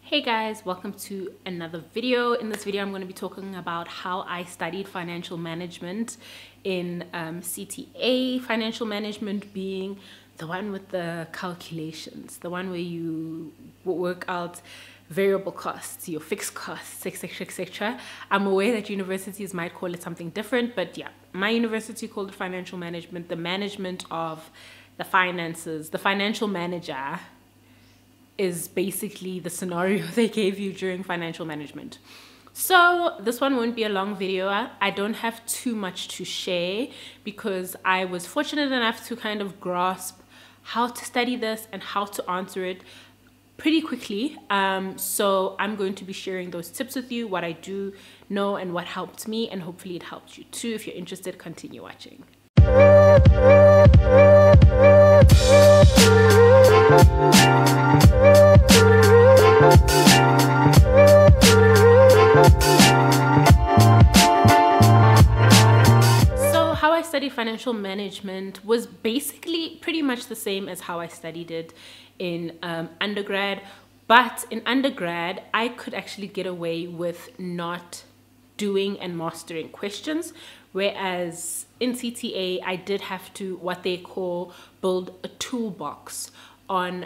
Hey guys, welcome to another video. In this video I'm going to be talking about how I studied financial management in CTA. Financial management being the one with the calculations, the one where you work out variable costs, your fixed costs, etc, etc. I'm aware that universities might call it something different, but yeah, my university called it financial management. The management of the finances, the financial manager is basically the scenario they gave you during financial management. So this one won't be a long video. I don't have too much to share because I was fortunate enough to kind of grasp how to study this and how to answer it pretty quickly. So I'm going to be sharing those tips with you, what I do know and what helped me, and hopefully it helped you too. If you're interested, continue watching. Studied financial management was basically pretty much the same as how I studied it in undergrad, but in undergrad I could actually get away with not doing and mastering questions, whereas in CTA I did have to, what they call, build a toolbox on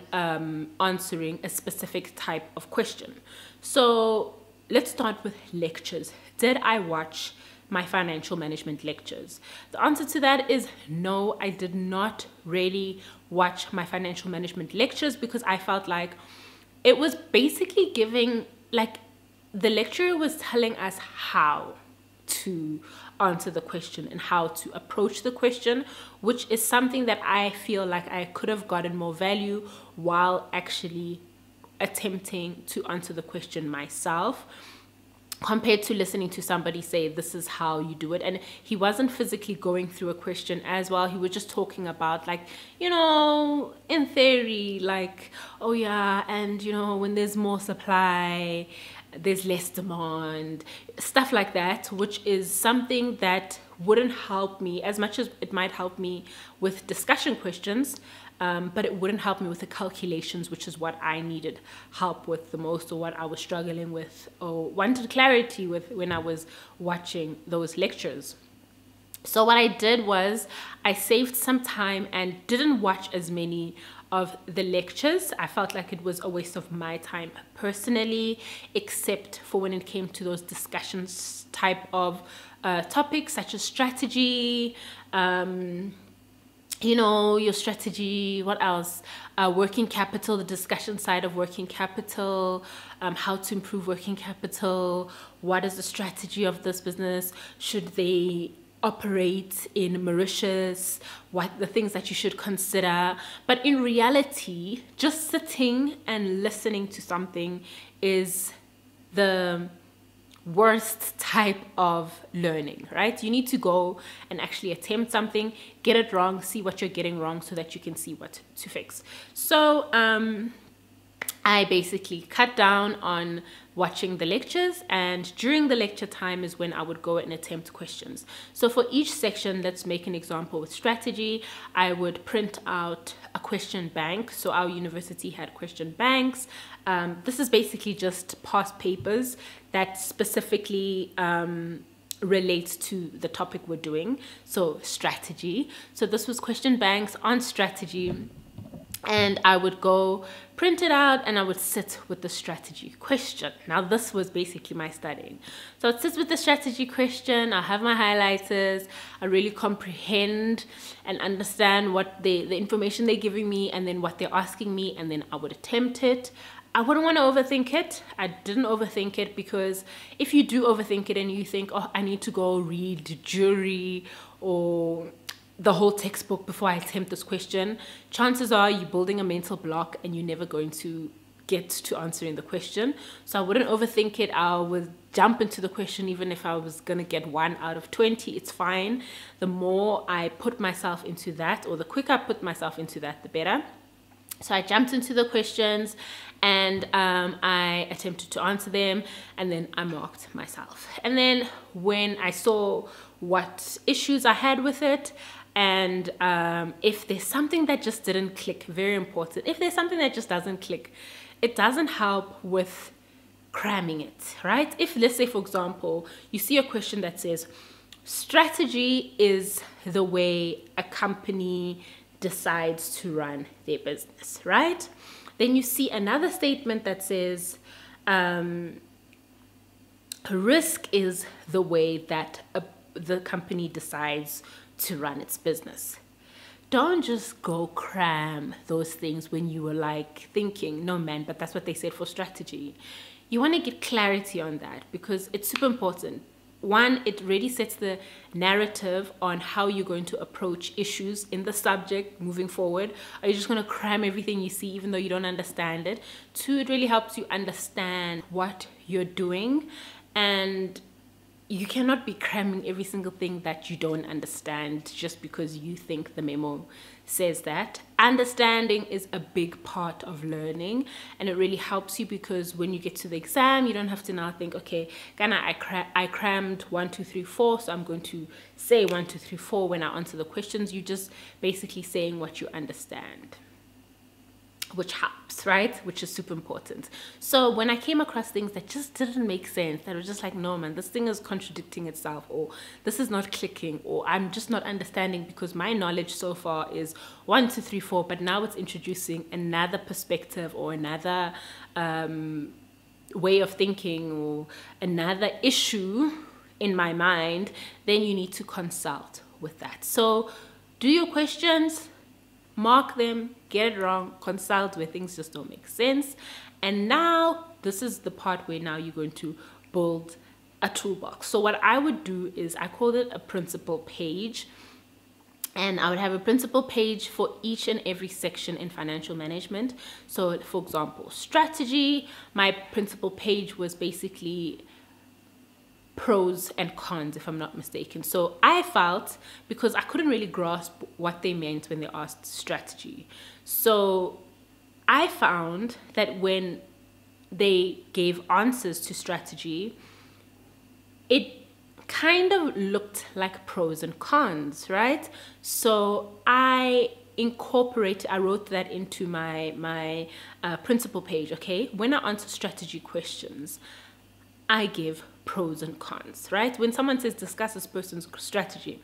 answering a specific type of question. So let's start with lectures. Did I watch my financial management lectures? The answer to that is no. I did not really watch my financial management lectures because I felt like it was basically giving, like, the lecturer was telling us how to answer the question and how to approach the question, which is something that I feel like I could have gotten more value while actually attempting to answer the question myself, compared to listening to somebody say this is how you do it. And he wasn't physically going through a question as well. He was just talking about, like, you know, in theory, like, oh yeah, and you know, when there's more supply there's less demand, stuff like that, which is something that wouldn't help me as much as it might help me with discussion questions. But it wouldn't help me with the calculations, which is what I needed help with the most, or what I was struggling with or wanted clarity with when I was watching those lectures. So what I did was I saved some time and didn't watch as many of the lectures. I felt like it was a waste of my time personally, except for when it came to those discussions type of topics such as strategy, you know, your strategy, what else? Working capital, the discussion side of working capital, how to improve working capital, what is the strategy of this business, should they operate in Mauritius, what the things that you should consider. But in reality, just sitting and listening to something is the worst type of learning, right? You need to go and actually attempt something, get it wrong, see what you're getting wrong so that you can see what to fix. So I basically cut down on watching the lectures, and during the lecture time is when I would go and attempt questions. So for each section, let's make an example with strategy, I would print out a question bank. So our university had question banks. This is basically just past papers that specifically relates to the topic we're doing. So strategy. So this was question banks on strategy. And I would go print it out and I would sit with the strategy question. Now this was basically my studying. So I'd sit with the strategy question, I have my highlighters, I really comprehend and understand what the information they're giving me and then what they're asking me, and then I would attempt it. I wouldn't want to overthink it. I didn't overthink it, because if you do overthink it and you think, oh, I need to go read jury or the whole textbook before I attempt this question, chances are you're building a mental block and you're never going to get to answering the question. So I wouldn't overthink it. I would jump into the question. Even if I was going to get 1 out of 20, it's fine. The more I put myself into that, or the quicker I put myself into that, the better. So I jumped into the questions and I attempted to answer them, and then I marked myself. And then when I saw what issues I had with it, and if there's something that just didn't click, very important, if there's something that just doesn't click, it doesn't help with cramming it, right? If, let's say, for example, you see a question that says, strategy is the way a company decides to run their business, right? Then you see another statement that says, risk is the way that the company decides to run its business. Don't just go cram those things when you were like thinking, no man, but that's what they said for strategy. You want to get clarity on that because it's super important. One, it really sets the narrative on how you're going to approach issues in the subject moving forward. Are you just going to cram everything you see even though you don't understand it? Two, it really helps you understand what you're doing, and you cannot be cramming every single thing that you don't understand just because you think the memo says that. Understanding is a big part of learning, and it really helps you because when you get to the exam, you don't have to now think, okay, Ghana, I crammed 1, 2, 3, 4, so I'm going to say 1, 2, 3, 4 when I answer the questions. You're just basically saying what you understand, which helps, right? Which is super important. So when I came across things that just didn't make sense, that was just like, no man, this thing is contradicting itself, or this is not clicking, or I'm just not understanding because my knowledge so far is 1, 2, 3, 4, but now it's introducing another perspective or another way of thinking or another issue in my mind, then you need to consult with that. So do your questions, mark them, get it wrong, consult where things just don't make sense. And now this is the part where now you're going to build a toolbox. So what I would do is I called it a principal page, and I would have a principal page for each and every section in financial management. So for example, strategy, my principal page was basically pros and cons, if I'm not mistaken. So I felt, because I couldn't really grasp what they meant when they asked strategy, so I found that when they gave answers to strategy, it kind of looked like pros and cons, right? So I wrote that into my principal page, okay? When I answer strategy questions, I give pros and cons, right? When someone says discuss this person's strategy,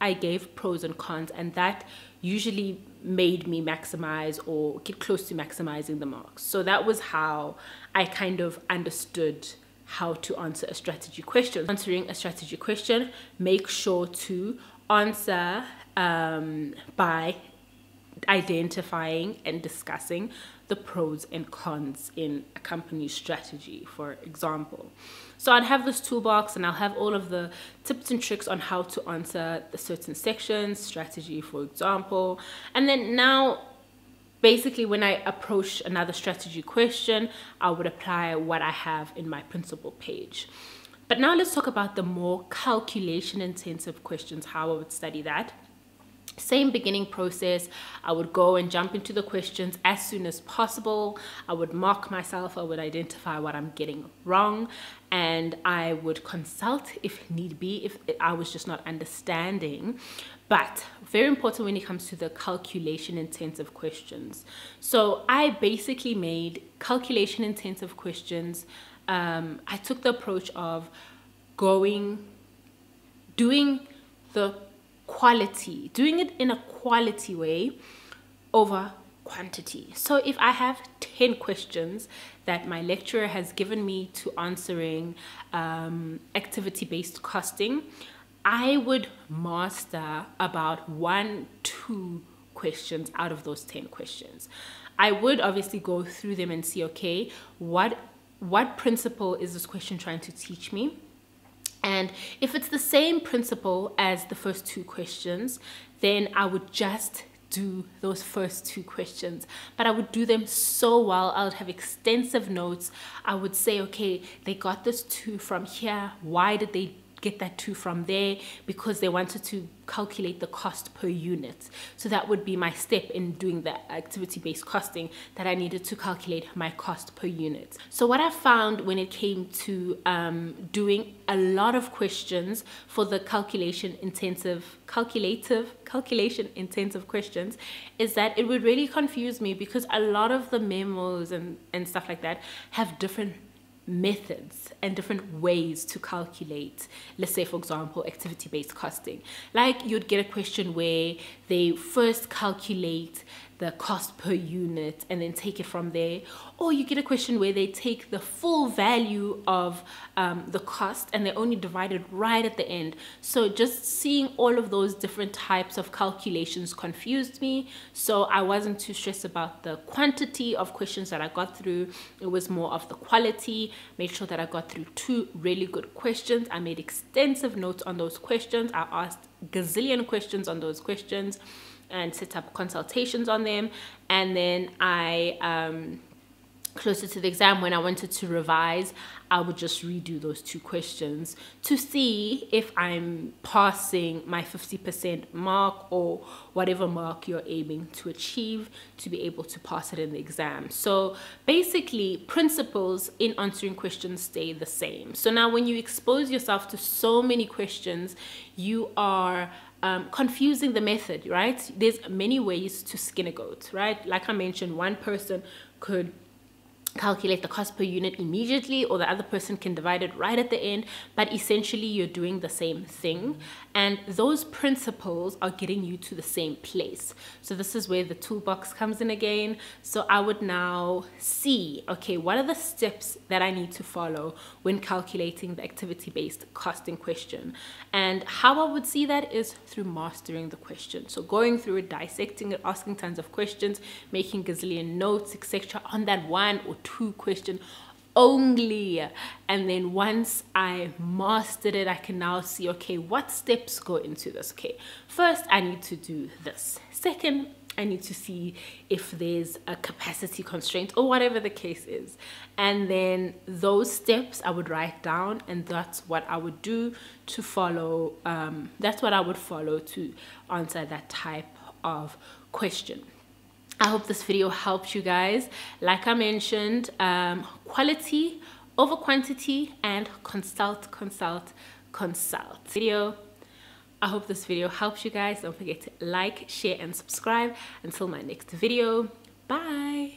I gave pros and cons, and that usually made me maximize or get close to maximizing the marks. So that was how I kind of understood how to answer a strategy question. Answering a strategy question, make sure to answer by identifying and discussing the pros and cons in a company's strategy, for example. So I'd have this toolbox and I'll have all of the tips and tricks on how to answer the certain sections, strategy, for example. And then now, basically, when I approach another strategy question, I would apply what I have in my principal page. But now let's talk about the more calculation-intensive questions, how I would study that. Same beginning process. I would go and jump into the questions as soon as possible. I would mark myself. I would identify what I'm getting wrong, and I would consult if need be, if I was just not understanding. But very important when it comes to the calculation intensive questions. So I basically made calculation intensive questions. I took the approach of doing it in a quality way over quantity. So if I have 10 questions that my lecturer has given me to answering activity-based costing, I would master about 1, 2 questions out of those 10 questions. I would obviously go through them and see, okay, what principle is this question trying to teach me? And if it's the same principle as the first 2 questions, then I would just do those first 2 questions. But I would do them so well. I would have extensive notes. I would say, okay, they got this 2 from here. Why did they get that 2 from there because they wanted to calculate the cost per unit. So that would be my step in doing the activity-based costing, that I needed to calculate my cost per unit. So what I found when it came to doing a lot of questions for the calculation intensive questions is that it would really confuse me, because a lot of the memos and stuff like that have different methods and different ways to calculate, let's say for example activity-based costing. Like you'd get a question where they first calculate the cost per unit and then take it from there, or you get a question where they take the full value of the cost and they only divide it right at the end. So just seeing all of those different types of calculations confused me, so I wasn't too stressed about the quantity of questions that I got through. It was more of the quality. Made sure that I got through 2 really good questions. I made extensive notes on those questions. I asked gazillion questions on those questions and set up consultations on them. And then closer to the exam, when I wanted to revise, I would just redo those 2 questions to see if I'm passing my 50% mark or whatever mark you're aiming to achieve to be able to pass it in the exam. So basically, principles in answering questions stay the same. So now when you expose yourself to so many questions, you are confusing the method, right? There's many ways to skin a goat, right? Like I mentioned, one person could calculate the cost per unit immediately, or the other person can divide it right at the end, but essentially you're doing the same thing, and those principles are getting you to the same place. So this is where the toolbox comes in again. So I would now see, okay, what are the steps that I need to follow when calculating the activity-based costing question? And how I would see that is through mastering the question. So going through it, dissecting it, asking tons of questions, making gazillion notes, etc. on that 1 or 2 question only. And then once I mastered it, I can now see, okay, what steps go into this? Okay, first I need to do this. Second, I need to see if there's a capacity constraint or whatever the case is. And then those steps I would write down, and that's what I would do to follow. That's what I would follow to answer that type of question. I hope this video helped you guys. Like I mentioned, quality over quantity and consult. Video. I hope this video helps you guys. Don't forget to like, share, and subscribe. Until my next video, bye.